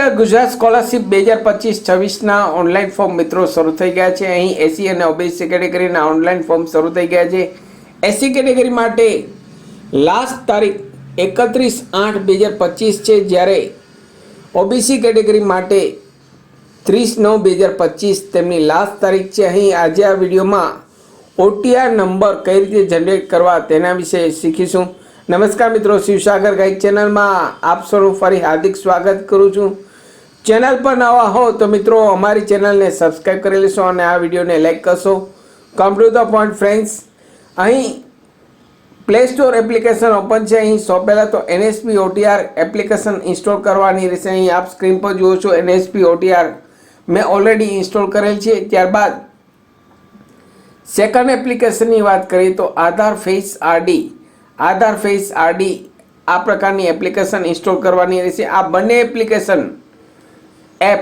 Official Gujarat scholarship 2025-26 online form મિત્રો શરૂ થઈ ગયા છે। અહીં એસી અને ઓબીસી કેટેગરીના ઓનલાઈન ફોર્મ શરૂ થઈ ગયા છે। એસી કેટેગરી માટે લાસ્ટ તારીખ 31/8/2025 છે, જ્યારે ઓબીસી કેટેગરી માટે 30/9/2025 તેમની લાસ્ટ તારીખ છે। અહીં આજે આ વિડીયોમાં ઓટીઆર નંબર કઈ રીતે જનરેટ કરવા તેના વિશે શીખીશું। નમસ્કાર મિત્રો, શિવસાગર ગાઈડ ચેનલમાં આપ સૌનું ફરી હાર્દિક સ્વાગત કરું છું। ચેનલ પર નવા હો તો મિત્રો અમારી ચેનલને સબસ્ક્રાઈબ કરી લેશો અને આ વિડીયોને લાઈક કરશો। Come to the point friends, અહીં પ્લે સ્ટોર એપ્લિકેશન ઓપન છે। અહીં સૌ પહેલાં તો એનએસપી ઓટીઆર એપ્લિકેશન ઇન્સ્ટોલ કરવાની રહેશે। અહીં આપ સ્ક્રીન પર જુઓ છો એનએસપી ઓટીઆર મેં ઓલરેડી ઇન્સ્ટોલ કરેલ છે। ત્યારબાદ સેકન્ડ એપ્લિકેશનની વાત કરીએ તો આધાર ફેસ આરડી આ પ્રકારની એપ્લિકેશન ઇન્સ્ટોલ કરવાની રહેશે। આ બંને એપ્લિકેશન એપ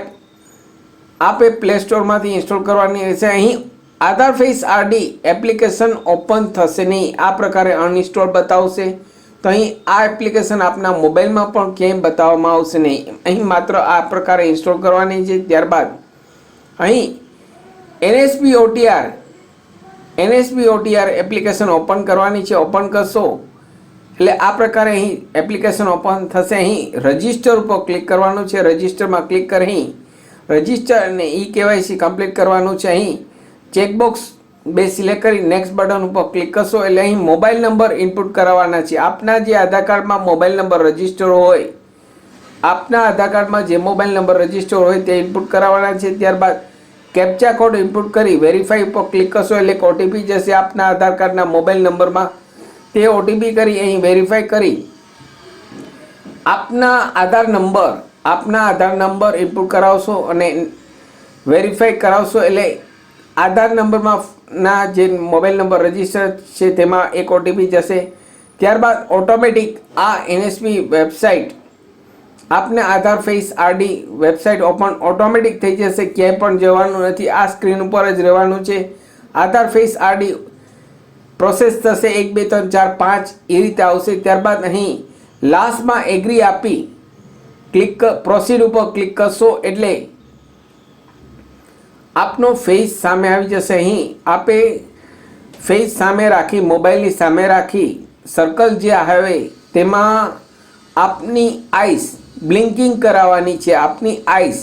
આપે પ્લે સ્ટોરમાંથી ઇન્સ્ટોલ કરવાની રહેશે। અહીં આધાર ફેસ આરડી એપ્લિકેશન ઓપન થશે નહીં, આ પ્રકારે અનઇન્સ્ટોલ બતાવશે। તો અહીં આ એપ્લિકેશન આપના મોબાઈલમાં પણ ક્યાંય બતાવવામાં આવશે નહીં, અહીં માત્ર આ પ્રકારે ઇન્સ્ટોલ કરવાની છે। ત્યારબાદ અહીં એનએસપી ઓટીઆર એપ્લિકેશન ઓપન કરવાની છે। ઓપન કરશો એટલે આ પ્રકારે અહીં એપ્લિકેશન ઓપન થશે। અહીં રજિસ્ટર ઉપર ક્લિક કરવાનું છે। રજિસ્ટરમાં ક્લિક કરી રજિસ્ટર અને કેવાયસી કમ્પ્લીટ કરવાનું છે। અહીં ચેકબોક્સ 2 સિલેક્ટ કરી નેક્સ્ટ બટન ઉપર ક્લિક કરશો એટલે અહીં મોબાઈલ નંબર ઇનપુટ કરાવવાના છે। આપના જે આધાર કાર્ડમાં મોબાઈલ નંબર રજિસ્ટર હોય, આપના આધાર કાર્ડમાં જે મોબાઈલ નંબર રજિસ્ટર હોય તે ઇનપુટ કરાવવાના છે। ત્યારબાદ કેપ્ચા કોડ ઇનપુટ કરી વેરીફાઈ ઉપર ક્લિક કરશો એટલે ઓટીપી જશે આપના આધાર કાર્ડના મોબાઈલ નંબરમાં। તે ઓટીપી કરી અહીં વેરીફાઈ કરી આપના આધાર નંબર ઇનપુટ કરાવશો અને વેરીફાઈ કરાવશો એટલે આધાર નંબરમાં ના જે મોબાઈલ નંબર રજિસ્ટર છે તેમાં એક ઓટીપી જશે। ત્યારબાદ ઓટોમેટિક આ એનએસપી વેબસાઇટ આપને Aadhaar face RD website open automatic થઈ જશે, ક્યાંય પણ જવાનું નથી, આ સ્ક્રીન ઉપર જ રહેવાનું છે। આધાર ફેસ આરડી પ્રોસેસ થશે 1 2 3 4 5 એ રીતે આવશે। ત્યારબાદ અહીં લાસ્ટમાં એગ્રી આપી પ્રોસીડ ઉપર ક્લિક કરશો એટલે આપનો ફેસ સામે આવી જશે। અહીં આપે ફેસ સામે રાખી, મોબાઈલની સામે રાખી સર્કલ જે આવે તેમાં આપની આઈસ બ્લિંકિંગ કરાવવાની છે। આપની આઈસ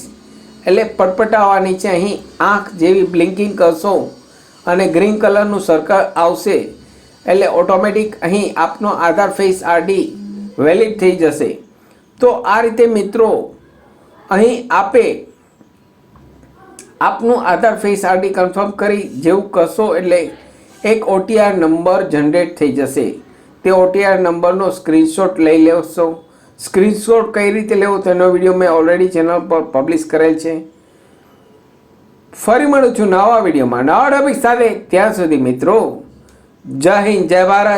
એટલે પટપટાવવાની છે। અહીં આંખ જેવી બ્લિંકિંગ કરશો અને ગ્રીન કલરનું સર્કલ આવશે એટલે ઓટોમેટિક અહીં આપનો આધાર ફેસ આરડી વેલિડ થઈ જશે। તો આ રીતે મિત્રો અહીં આપે આપનું આધાર ફેસ આરડી કન્ફર્મ કરી જેવું કરશો એટલે એક ઓટીઆર નંબર જનરેટ થઈ જશે। તે ઓટીઆર નંબરનો સ્ક્રીનશોટ લઈ લેશો। સ્ક્રીનશોટ કઈ રીતે લેવો તેનો વિડીયો મેં ઓલરેડી ચેનલ પર પબ્લિશ કરેલ છે। ફરી મળું છું નવા વિડીયોમાં નવા ટોપિક સાથે। ત્યાં સુધી મિત્રો જય હિન્દ, જય ભારત।